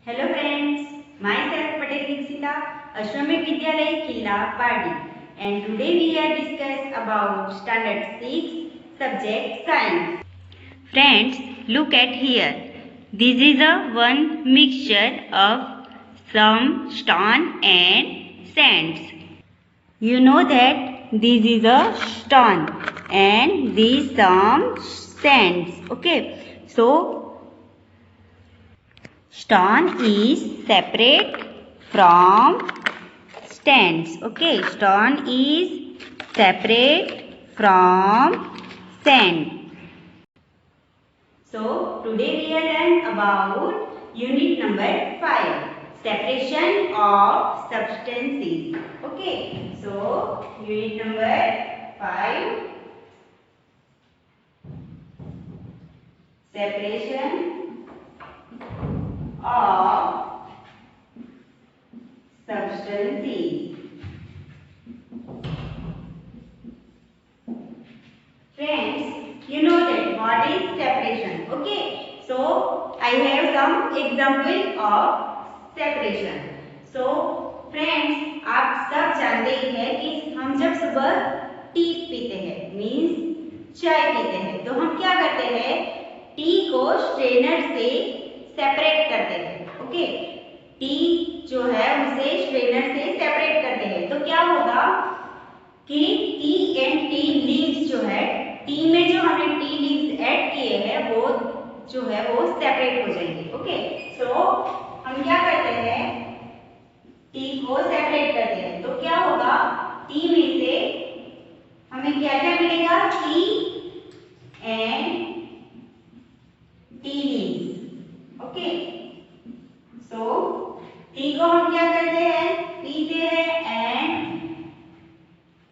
Hello friends, myself Patel Dixita, Ashramik Vidyalaya Killa Party, and today we are discuss about standard 6 subject science. Friends, look at here. This is a one mixture of some stone and sands. You know that this is a stone and these some sands. Okay, so stone is separate from sands. Okay, stone is separate from sand. So today we are learn about unit number 5, separation of substances. Okay, so unit number 5, separation of substances. Friends, you know that what is separation. Okay, so I have some example of separation. So friends, आप सब जानते ही हैं कि हम जब सुबह T पीते हैं मीन्स चाय पीते हैं तो हम क्या करते हैं, टी को स्ट्रेनर से सेपरेट करते हैं. ओके, टी जो है उसे स्ट्रेनर से सेपरेट करते हैं तो क्या होगा कि टी एंड टी लीव्स जो है, टी में जो हमने टी लीव्स ऐड किए हैं वो जो है वो सेपरेट हो जाएंगे. ओके, सो हम क्या करते हैं, टी को सेपरेट करते हैं तो क्या होगा, टी में से हमें क्या क्या मिलेगा, T and tea leaves. Okay, so T को हम क्या करते हैं, पीते हैं एंड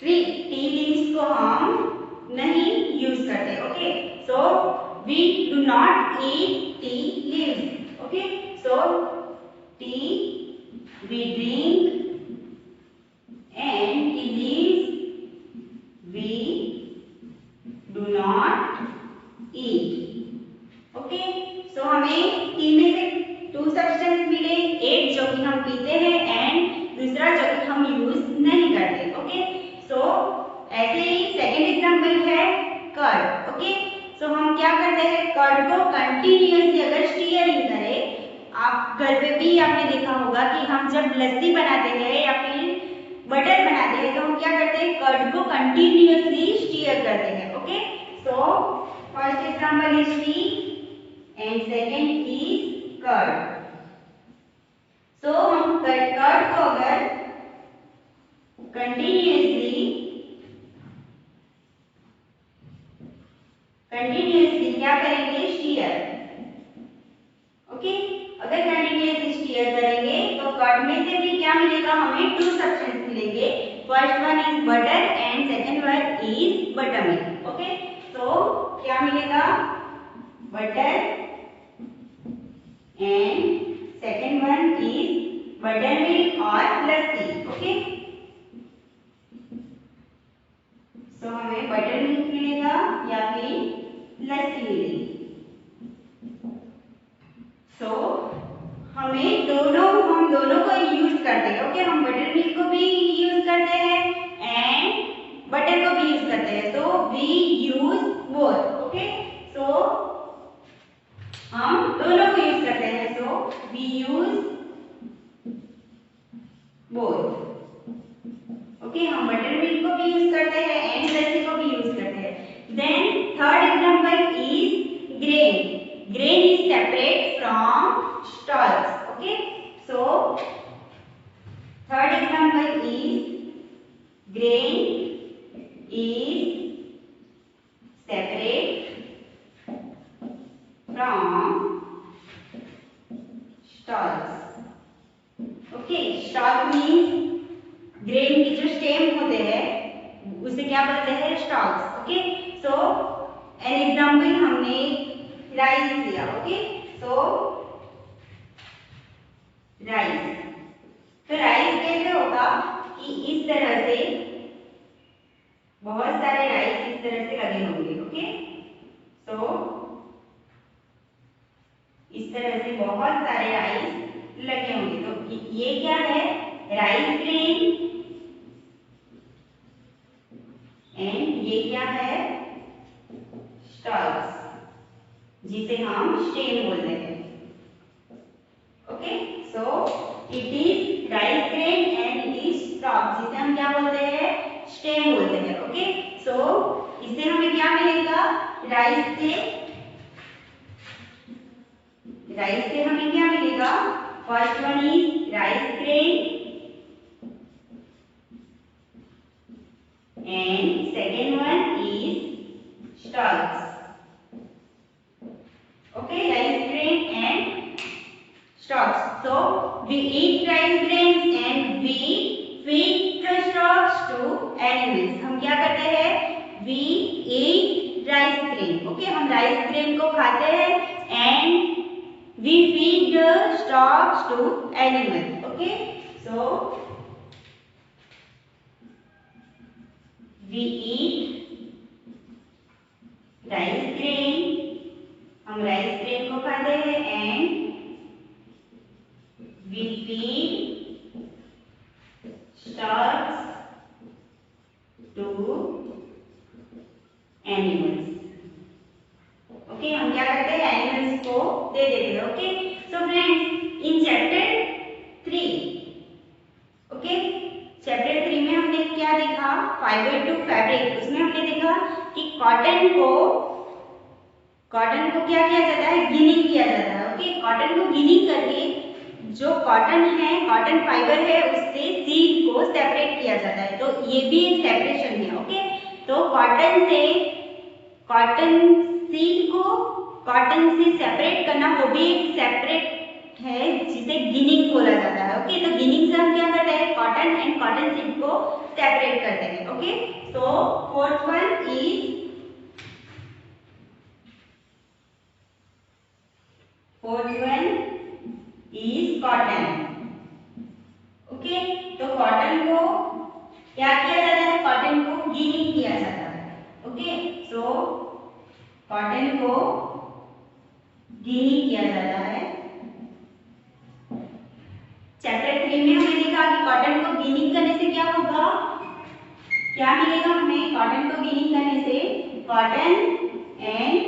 टी लीव्स को हम नहीं यूज करते. Okay, so we do not eat tea leaves. Okay, so tea we drink and tea leaves we do not eat. Okay, so हमें टी में से 2 सब्सटेंस मिले, एक जो कि हम पीते हैं एंड दूसरा जो कि हम यूज नहीं करते. ओके, सो ऐसे ही सेकेंड एग्जांपल है कर्ड. ओके, सो हम क्या करते हैं, कर्ड को कंटिन्यूअसली अगर स्टीयरिंग करें, आप घर पे भी आपने देखा होगा कि हम जब लस्सी बनाते हैं या फिर बटर बनाते हैं तो हम क्या करते हैं, कर्ड को कंटिन्यूअसली स्टीयर करते हैं. Okay, so first example is tea and second is curd. So हम कर्ड को अगर कंटिन्यूअसली क्या करेंगे, स्टीयर. ओके, अगर कंटिन्यूअसली स्टीयर करेंगे तो कर्ड में से भी क्या मिलेगा, हमें 2 सब्सटेंस मिलेंगे. First one is butter and second one is butter milk. Okay, तो क्या मिलेगा, butter and second one is butter milk और लस्सी. ओके, तो हमें बटर मिल्क मिलेगा या फिर लस्सी मिलेगी. सो हम दोनों को यूज करते हैं. ओके, हम बटर मिल्क को भी यूज करते हैं एंड बटर को भी यूज करते हैं, तो we use both. Okay, so हम दोनों को यूज करते हैं, so we use both. Okay, हम बटर मिल्क को भी यूज करते हैं एंड लस्सी को भी यूज करते हैं. Then third example is grain. Grain is separate from stalls. Okay, so third example is grain is separate from stalls. Okay, stall means grain की जो स्टेम होते हैं उसे क्या बोलते हैं, stalks. Okay, so an example हमने राइस लिया. ओके, सो राइस, तो राइस कैसे होगा कि इस तरह से बहुत सारे राइस इस तरह से लगे होंगे. ओके, सो इस तरह से बहुत सारे राइस लगे होंगे। तो ये क्या है, राइस ग्रेन, एंड ये क्या है, स्टॉक्स, जिसे हम स्टेम बोलते हैं। Okay, so it is rice grain and it is stock, जिसे हम क्या बोलते हैं, स्टेम बोलते हैं। ओके, सो इससे हमें क्या मिलेगा, राइस से हमें क्या मिलेगा, first one is rice grain and second one is stocks. Okay, rice grain and stocks. So we eat rice grains and we feed the stalks to animals. हम क्या करते हैं, we eat rice grain. Okay, हम rice grain को खाते हैं and we feed the stalks to animals. Okay, so we eat rice grain, हम rice grain को खाते हैं and we feed stalks to animals. Okay, हम क्या करते हैं, एनिमल्स को दे देते हैं। Okay, so friends, in chapter 3, okay, chapter 3 में हमने क्या देखा, फाइबर टू फैब्रिक। उसमें हमने देखा कि कॉटन को क्या किया जाता है, गिनिंग किया जाता है। ओके, कॉटन को गिनिंग करके जो कॉटन है, कॉटन फाइबर है, उससे सीड को सेपरेट किया जाता है। तो ये भी एक सेपरेशन है। ओके, तो कॉटन से सेपरेट करना, वो भी एक सेपरेट है जिसे गिनिंग बोला जाता है। ओके, तो गिनिंग से हम क्या करते हैं, कॉटन एंड कॉटन सीड को सेपरेट करते हैं। ओके, तो fourth one is cotton. Okay, तो कॉटन को क्या किया जाता है, कॉटन को गिनिंग किया जाता है। ओके, सो कॉटन को गिनिंग किया जाता है। चैप्टर 3 में हमने देखा कि कॉटन को गिनिंग करने से क्या होगा, क्या मिलेगा हमें, कॉटन को गिनिंग करने से cotton and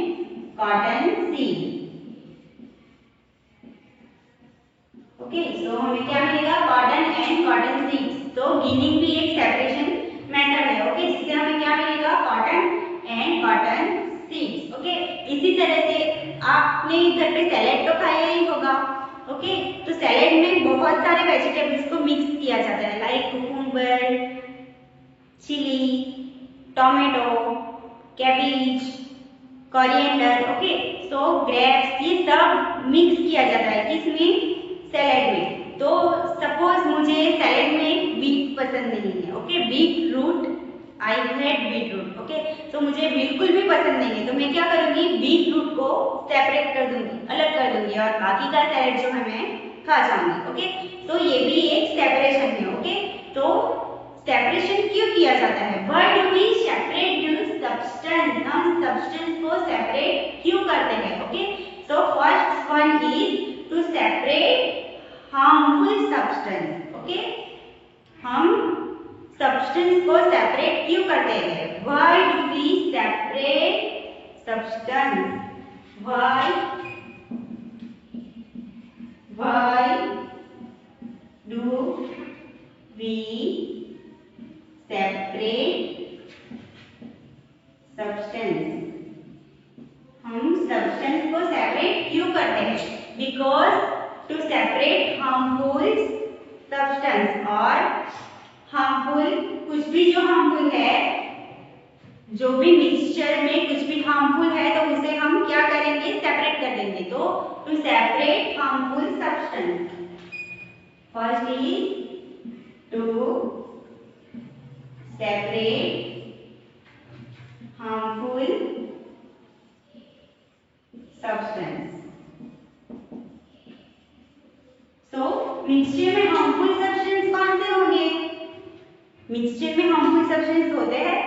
cotton seed. Okay, so हमें क्या मिलेगा, कॉटन एंड कॉटन सीड्स। तो गिनिंग भी एक सेपरेशन मेथड है। ओके, जिससे हमें क्या मिलेगा, cotton and cotton seeds. Okay, इसी तरह से आपने घर पे सैलेड तो खाया ही होगा। ओके, तो सैलेड में बहुत सारे वेजिटेबल्स को मिक्स किया जाता है, like cucumber, chilli, tomato, cabbage, coriander. Okay, so grapes, ये सब मिक्स किया जाता है किसमें, सैलेड में। तो सपोज मुझे सैलेड में बीट पसंद नहीं है। Okay, beetroot, I hate beetroot. Okay, तो मुझे बिल्कुल भी पसंद नहीं है, तो मैं क्या करूंगी, बीट रूट को सेपरेट कर दूंगी, अलग कर दूंगी, और बाकी का सैलेड जो है मैं खा जाऊंगी। ओके, तो ये भी एक सेपरेशन है। ओके, तो सेपरेशन क्यों किया जाता है, why do we separate the substance, हम सब्सटेंस को सेपरेट क्यों करते हैं। Okay, so first one is to separate harmful substance. Okay, हम सब्सटेंस को सेपरेट क्यों करते हैं, why do we separate substance, why do we separate substance, हम सब्सटेंस को सेपरेट क्यों करते हैं, because to separate harmful substance, और हार्मफुल कुछ भी जो हार्मफुल है, जो भी मिक्सचर में कुछ भी हार्मफुल है, तो उसे हम क्या करेंगे, सेपरेट कर देंगे। तो to separate harmful substance, first is to separate harmful substance. तो मिक्सचर में हार्मफुल सब्सटेंस कौन से होंगे, मिक्सचर में हार्मफुल सब्सटेंस होते हैं,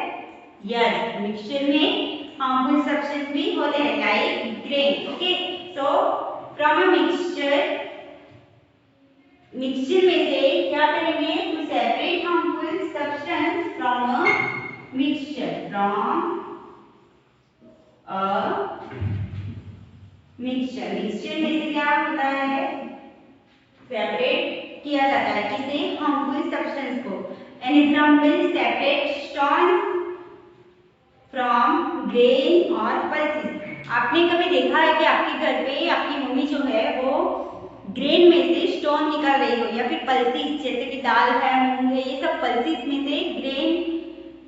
यस, मिक्सचर में हार्मफुल सब्सटेंस भी होते हैं, like grain. Okay, so from a mixture mixture में से क्या करेंगे, to separate harmful substance from a mixture, mixture में से क्या होता है, सेपरेट किया जाता है किसे, हार्मफुल सब्सटेंस को। An example, separate stone from grain और पल्सेस। आपने कभी देखा है कि आपके घर पे आपकी मम्मी जो है वो ग्रेन में से स्टोन निकाल रही हो, या फिर पल्सेस जैसे कि दाल है, मूंग है, ये सब पल्सेस में से ग्रेन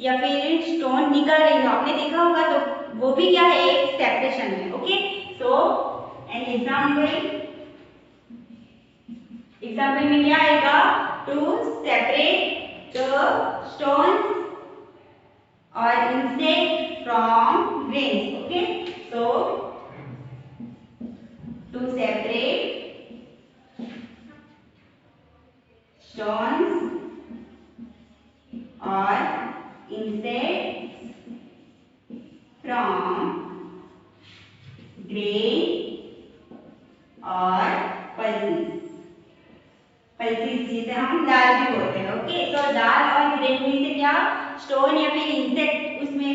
या फिर स्टोन निकाल रही हो, आपने देखा होगा, तो वो भी क्या है, एक सेपरेशन है। ओके, सो एन एग्जाम्पल में क्या आएगा, to separate the stones or insect from grains. Okay, so to separate stones or insects from grain और pulses, जिसे हम दाल भी बोलते हैं। ओके, तो दाल और ग्रेन में से क्या स्टोन या फिर इंसेक्ट उसमें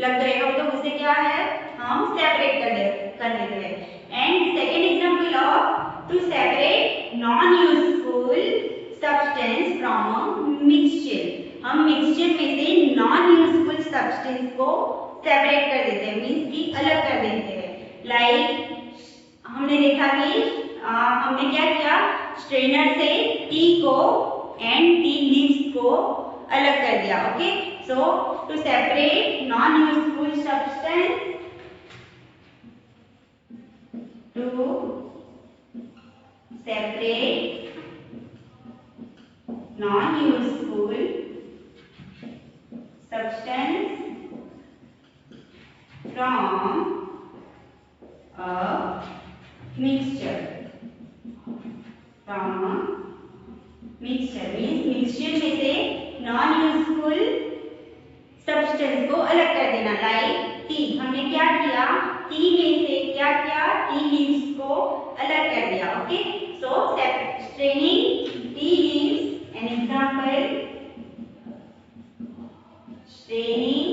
लग रहेगा, तो उसे क्या है, हम सेपरेट कर देते हैं। And second example of to separate non useful substance from a mixture. हम मिक्सचर में से नॉन यूजफुल सब्सटेंस को सेपरेट कर देते हैं, मींस कि अलग कर देते हैं। लाइक हमने देखा कि हमने क्या किया, स्ट्रेनर से टी को एंड टी लीव्स को अलग कर दिया। Okay, so to separate non useful substance, to separate non useful substance from a mixture, mixture means mixture में से नॉन यूजफुल सब्सटेंस को अलग कर देना। लाइक टी, हमने क्या किया, टी में से क्या किया, टी लीव्स को अलग कर दिया। Okay, so straining tea leaves, an example, straining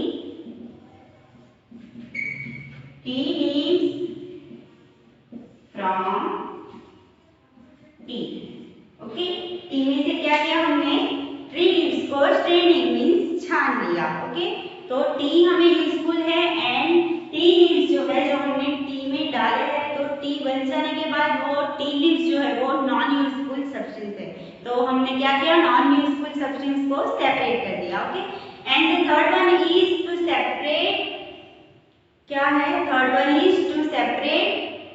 tea leaves from tea. Okay, tea में से क्या किया हमने, ट्री लीव्स को स्ट्रेनिंग मींस छान लिया। ओके, तो टी हमें यूजफुल है एंड टी लीव्स जो है, जो हमने टी में डाले हैं, तो टी बन जाने के बाद वो टी लीव्स जो है वो नॉन यूजफुल सब्सटेंस है, तो हमने क्या किया, नॉन यूजफुल सब्सटेंस को सेपरेट कर दिया। Okay, and the third one is to separate, क्या है, third one is to separate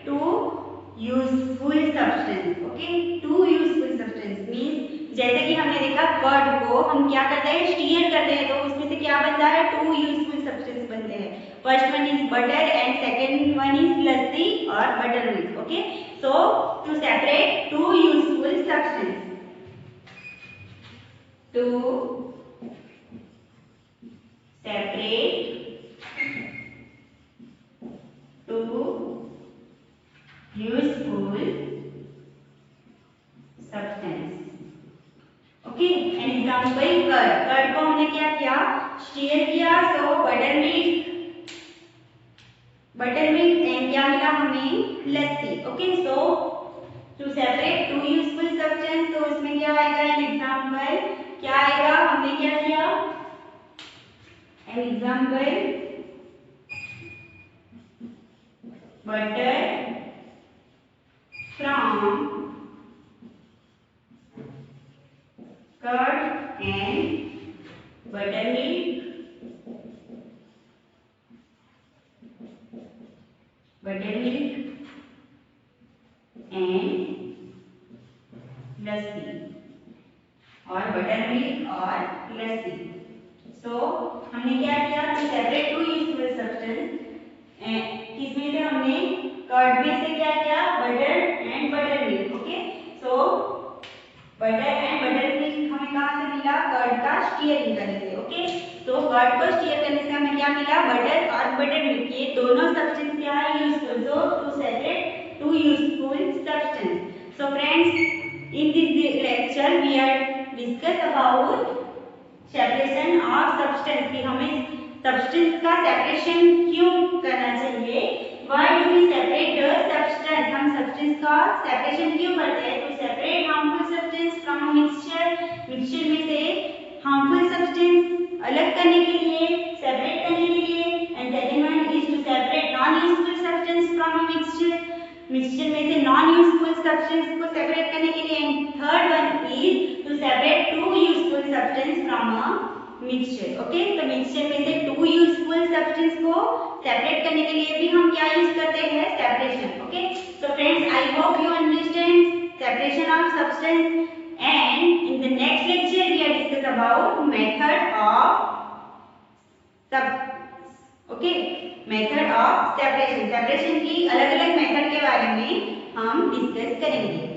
two useful substance. Okay, two useful substance means जैसे कि हमने देखा कर्ड को हम क्या करते हैं, स्टीयर करते हैं, तो उसमें से क्या बनता है, टू यूजफुल सब्सटेंस बनते हैं। First one is butter and second one is lassi और buttermilk. Okay, so to separate two useful substance, to separate two useful substance. Okay, an example, curd को हमने क्या किया, स्टीयर किया, सो बटर मिल्क एंड क्या मिला हमें, lassi. Okay, so to separate two useful substance, तो इसमें क्या आएगा, एन एग्जांपल क्या आएगा, हमने क्या किया, an example, butter from curd and buttermilk, and lassi, और बटरमिल्क और लस्सी। सो हमने क्या किया, to separate two useful substance, किसमें से हमने, कर्ड में से क्या किया, butter and buttermilk. Okay, so butter and buttermilk हमें कहां से मिला, कर्ड का स्टीयरिंग करने से। ओके, तो कर्ड को स्टीयर करने से हमें क्या मिला, बटर और बटरमिल्क, ये दोनों सब्सटेंस क्या है, useful, so to separate two useful substance. So friends, in this lecture we are discuss about separation of substance कि हमें substance का separation क्यों करना चाहिए? Why do we separate the substance? हम substance का separation क्यों करते हैं? To separate harmful substance from a mixture. Mixture में से harmful substance अलग करने के लिए, separate करने के लिए, and second one is to separate non-useful substance from a mixture. Mixture में से नॉन यूजफुल सब्सटेंस को सेपरेट करने के लिए and third one is to separate two useful substance from a mixture. Okay, तो मिक्सचर में से टू यूजफुल सब्सटेंस को सेपरेट करने के लिए भी हम क्या यूज करते हैं? Separation. Okay, so friends I hope you understand separation of substance and in the next lecture we are discuss about method of okay, method of separation. Separation की अलग अलग मेथड के बारे में हम डिस्कस करेंगे.